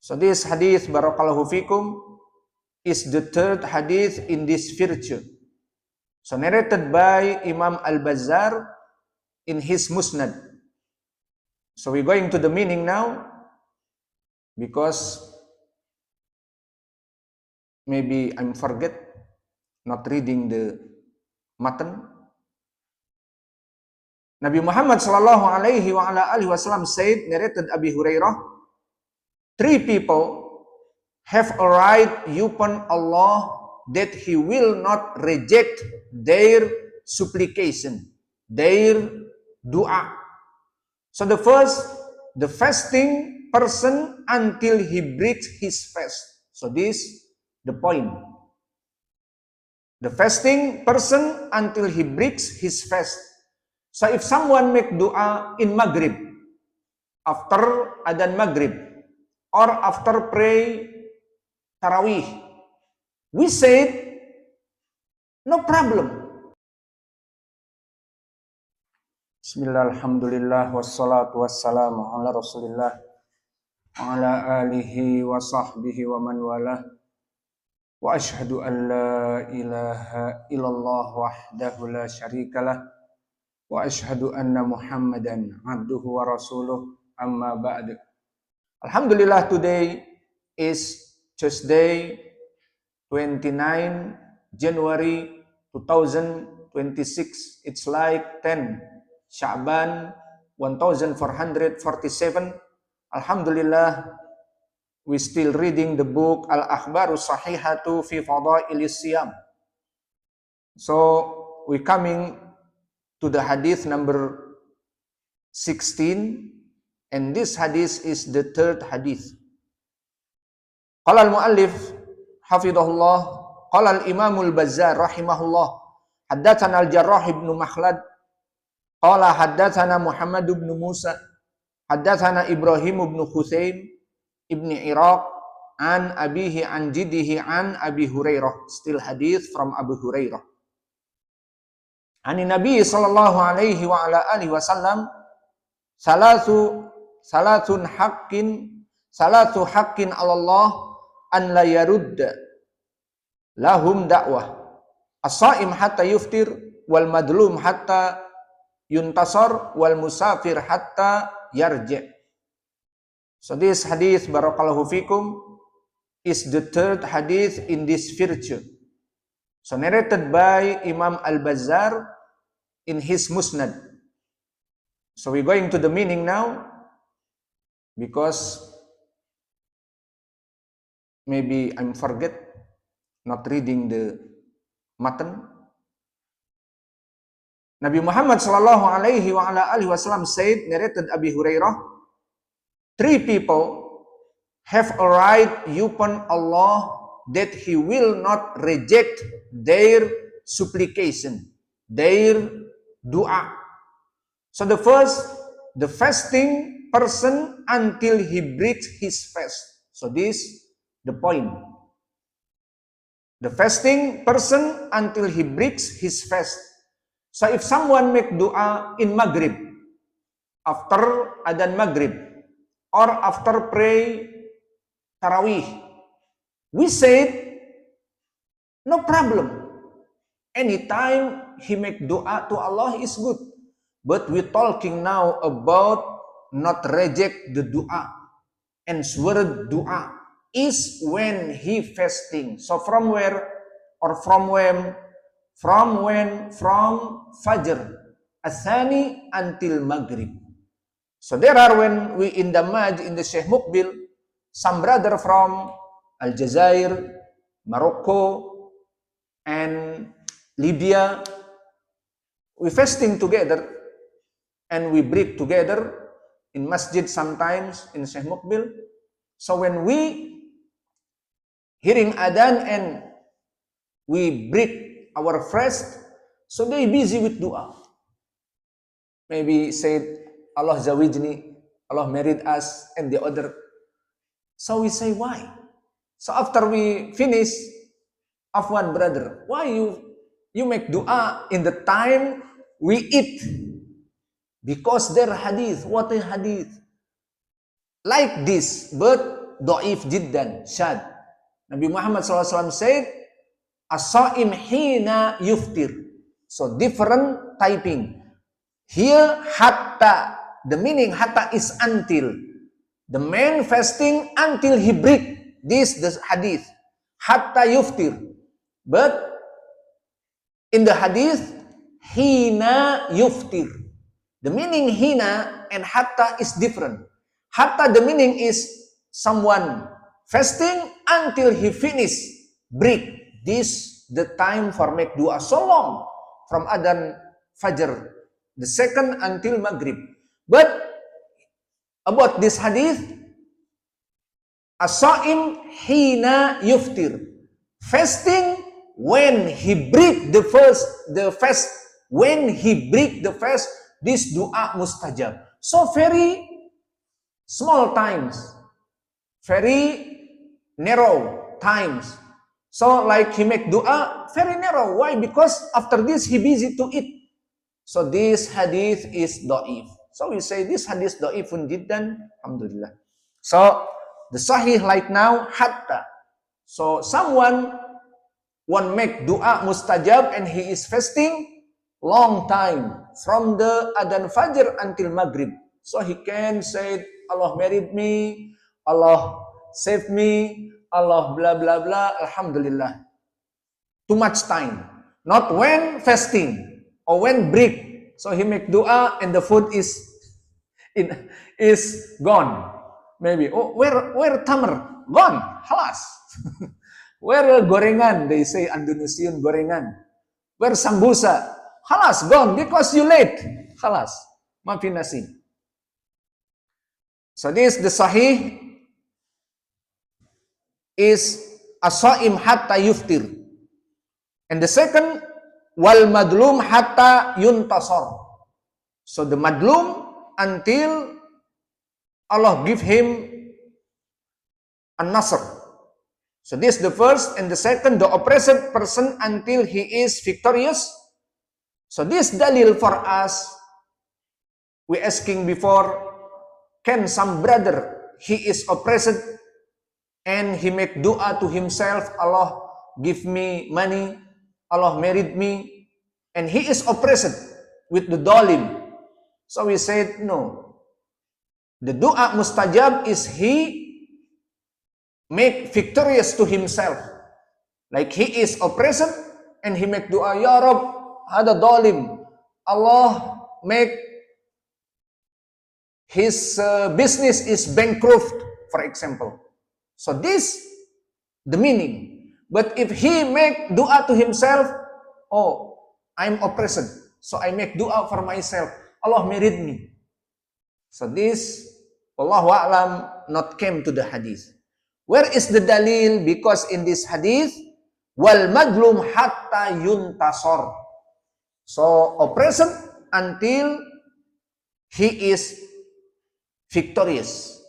So this hadith, barakallahu fikum, is the third hadith in this virtue. So narrated by Imam Al-Bazzar in his Musnad. So we're going to the meaning now, because maybe I'm forget not reading the matan. Nabi Muhammad sallallahu alaihi wasallam said, narrated Abi Hurairah, 3 people have a right upon Allah that He will not reject their supplication, their dua. So the first, the fasting person until he breaks his fast. So this the point. The fasting person until he breaks his fast. So if someone make dua in Maghrib, after adhan Maghrib, or after pray Tarawih, we said, no problem. Bismillah, alhamdulillah, wassalatu wassalamu ala rasulillah, wa ala alihi wa sahbihi wa man walah, wa ashhadu an la ilaha illallah wahdahu la syarikalah, wa ashhadu anna Muhammadan abduhu wa rasuluh, amma ba'd. Alhamdulillah, today is Tuesday, 29 January 2026. It's like 10 Sha'ban 1447. Alhamdulillah, we still reading the book Al-Akhbaru Sahihatu fi Fadailis Siyam. So we coming to the hadith number 16, and this hadith is the third hadith. Qala al-muallif hafidhahullah, qala al-imam al-Bazzar rahimahullah, haddatsana al-Jarrah ibn Makhlad, qala haddatsana Muhammad ibn Musa, haddatsana Ibrahim ibn Khusaim ibn Iraq an abihi an jiddihi an Abi Hurairah. Still hadith from Abu Hurairah. Ani Nabi sallallahu alaihi wa ala alihi wasallam, salatu haqqin ala Allah an la yarudda lahum da'wah as-sa'im hatta yuftir wal madlum hatta yuntasar wal musafir hatta yarji'. So this hadith, barakallahu fikum, is the third hadith in this virtue. So narrated by Imam Al-Bazzar in his Musnad. So we're going to the meaning now, because maybe I'm forget not reading the matan. Nabi Muhammad sallallahu alaihi wasallam said, narrated Abi Hurairah, 3 people have a right upon Allah that He will not reject their supplication, their dua. So the first, the fasting person until he breaks his fast. So this the point. The fasting person until he breaks his fast. So if someone make dua in Maghrib, after adhan Maghrib, or after pray Tarawih, we said, no problem. Anytime he make dua to Allah is good. But we're talking now about not reject the dua. Answered dua is when he fasting. So from where, or from when? From when? From Fajr Athani until Maghrib. So there are, when we in the Maj, in the Sheikh Mukbil, some brother from Aljazair, Morocco, and Libya, we fasting together, and we break together in masjid sometimes, in Sheikh Mukbil. So when we hearing adhan and we break our fast, so they busy with dua. Maybe said, Allah zawijni, Allah married us, and the other. So we say, why? So after we finish, Afwan brother, why you make dua in the time we eat? Because their hadith, what a hadith. Like this, but Da'if jiddan, shad. Nabi Muhammad SAW said, as-sa'im hina yuftir. So different typing. Here, hatta, the meaning hatta is until. The man fasting until he break. This the hadith. Hatta yuftir. But in the hadith, hina yuftir. The meaning hina and hatta is different. Hatta the meaning is someone fasting until he finish break. This the time for make dua so long from adhan fajr, the second until maghrib. But about this hadith, as-sa'im hina yuftir, fasting when he break the fast, when he break the fast, this dua mustajab. So very small times, very narrow times. So like he make dua very narrow. Why? Because after this he busy to eat. So this hadith is da'if. So we say this hadith da'ifun jiddan, alhamdulillah. So the sahih like now, hatta. So someone want make dua mustajab and he is fasting long time from the adhan fajr until maghrib. So he can say, Allah married me, Allah save me, Allah blah blah blah, alhamdulillah. Too much time. Not when fasting or when break. So he make dua and the food is gone. Maybe. Oh, where tamar? Gone. Halas. Where gorengan? They say Indonesian gorengan. Where sambusa? Halas, gone because you late. Halas. Maafin nasi. So this the sahih is as-sa'im hatta yuftir. And the second, wal madlum hatta yuntasar. So the madlum until Allah give him a nasr. So this the first, and the second, the oppressed person until he is victorious. So this dalil for us, we asking before, can some brother, he is oppressed and he make dua to himself, Allah give me money, Allah married me, and he is oppressed with the dolim. So we said, no. The dua mustajab is he make victorious to himself. Like he is oppressed and he make dua, Ya Rab, hada dolim. Allah make his business is bankrupt, for example. So this, the meaning. But if he make dua to himself, oh, I'm oppressed, so I make dua for myself, Allah married me. So this, Wallahu a'lam, not came to the hadith. Where is the dalil? Because in this hadith, wal madlum hatta yuntasor. So oppressed until he is victorious.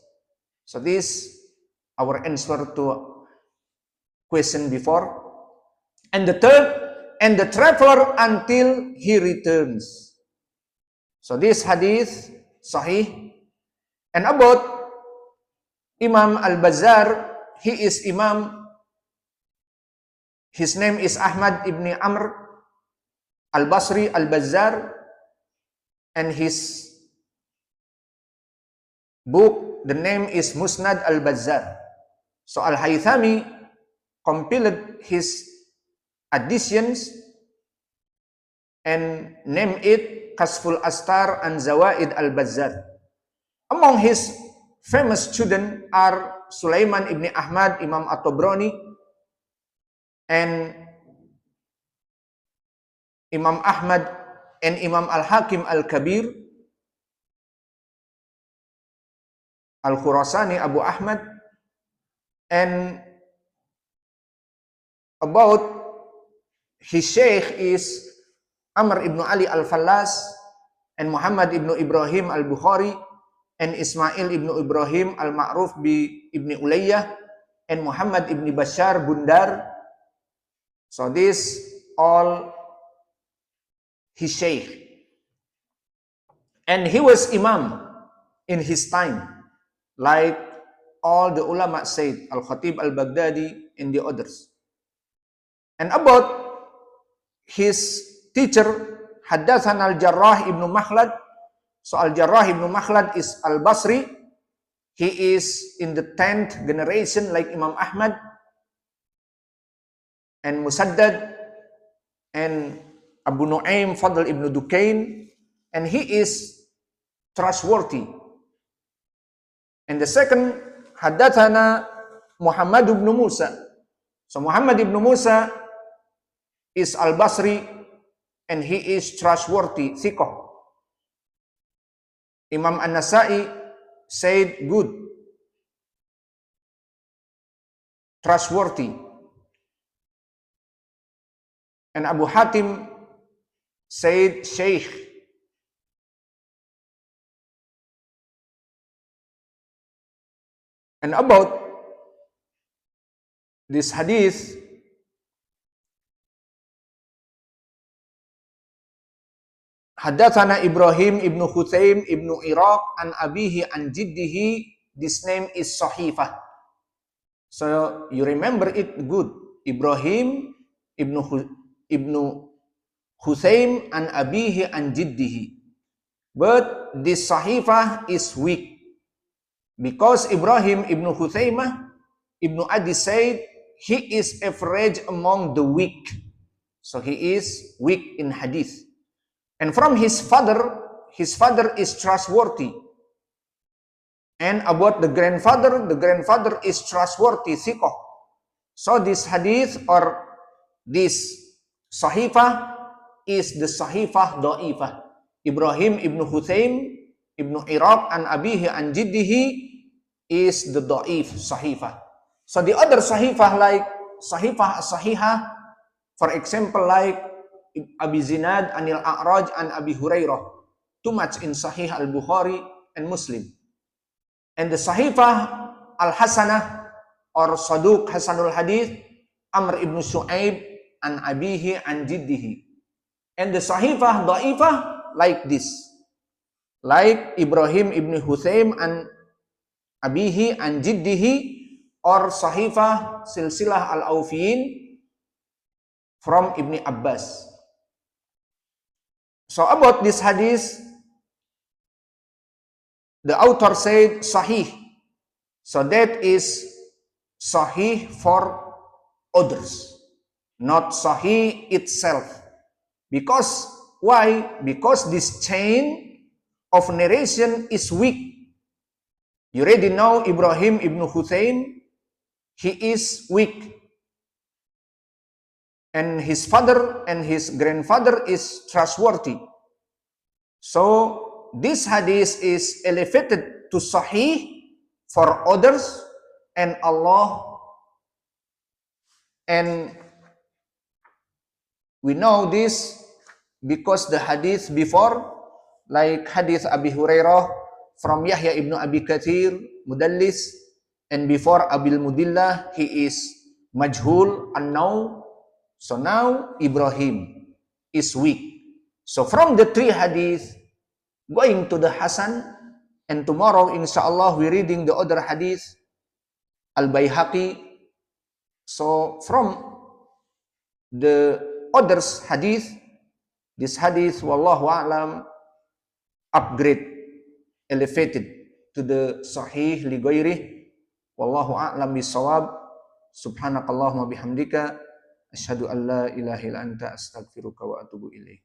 So this our answer to question before. And the third, and the traveler until he returns. So this hadith sahih. And about Imam Al-Bazzar, he is Imam, his name is Ahmad ibn Amr Al-Basri Al-Bazzar, and his book, the name is Musnad Al-Bazzar. So Al-Haythami compiled his additions and named it Kasful Astar and Zawaid Al-Bazzar. Among his famous students are Sulaiman ibn Ahmad, Imam At-Tabrani, and Imam Ahmad, and Imam Al-Hakim Al-Kabir, Al-Khurasani Abu Ahmad. And about his sheikh is Amr ibn Ali Al-Fallas, and Muhammad ibn Ibrahim Al-Bukhari, and Ismail ibn Ibrahim Al-Ma'ruf bi ibn Ulayyah, and Muhammad ibn Bashar Bundar. So this all his sheikh. And he was imam in his time, like all the ulama said, Al-Khatib Al-Baghdadi and the others. And about his teacher, Haddathana Al-Jarrah ibn Makhlad. So Al-Jarrah ibn Makhlad is Al-Basri. He is in the 10th generation like Imam Ahmad and Musaddad and Abu Nu'aym Fadl ibn Dukain, and he is trustworthy. And the second, Haddathana Muhammad ibn Musa. So Muhammad ibn Musa is Al-Basri and he is trustworthy, thiqah. Imam An-Nasai said good, trustworthy. And Abu Hatim said Shaykh. And about this hadith, Haddathana Ibrahim ibn Khuthaim ibn Iraq an abihi an jiddihi. This name is Sahifah. So you remember it good. Ibrahim ibn Khuthaim an abihi an jiddihi. But this Sahifah is weak. Because Ibrahim ibn Khuthaimah ibn Adi said he is average among the weak. So he is weak in hadith. And from his father is trustworthy. And about the grandfather is trustworthy, thiqah. So this hadith or this Sahifah is the Sahifah Da'ifah. Ibrahim ibn Khuthaim ibn Iraq an abihi an jiddihi is the Da'if Sahifah. So the other Sahifah like Sahifah Sahihah, for example like Abi Zinad anil A'raj an Abi Hurairah, too much in Sahih Al-Bukhari and Muslim. And the Sahifah Al-Hasanah or Saduq Hasanul Hadith, Amr ibn Shu'aib an abihi an jiddihi. And the Sahifah Da'ifah like this, like Ibrahim ibn Khuthaim an abihi an jiddihi, or Sahifah Silsilah Al-Awfiyin from Ibn Abbas. So about this hadith, the author said Sahih. So that is Sahih for others, not Sahih itself. Because why? Because this chain of narration is weak. You already know Ibrahim ibn Khuthaim, he is weak. And his father and his grandfather is trustworthy. So this hadith is elevated to Sahih for others and Allah. And we know this because the hadith before, like hadith Abi Hurairah from Yahya ibn Abi Kathir, Mudallis, and before Abil Mudillah, he is Majhul, unknown. So now Ibrahim is weak. So from the three hadith, going to the Hasan, and tomorrow inshallah we're reading the other hadith, Al-Bayhaqi. So from the others hadith, this hadith, wallahu a'lam, upgrade, elevated to the Sahih li ghairih. Wallahu a'lam bisawab. Subhanakallahumma bihamdika asyhadu an la ilaha illa anta astaghfiruka wa atubu ilaik.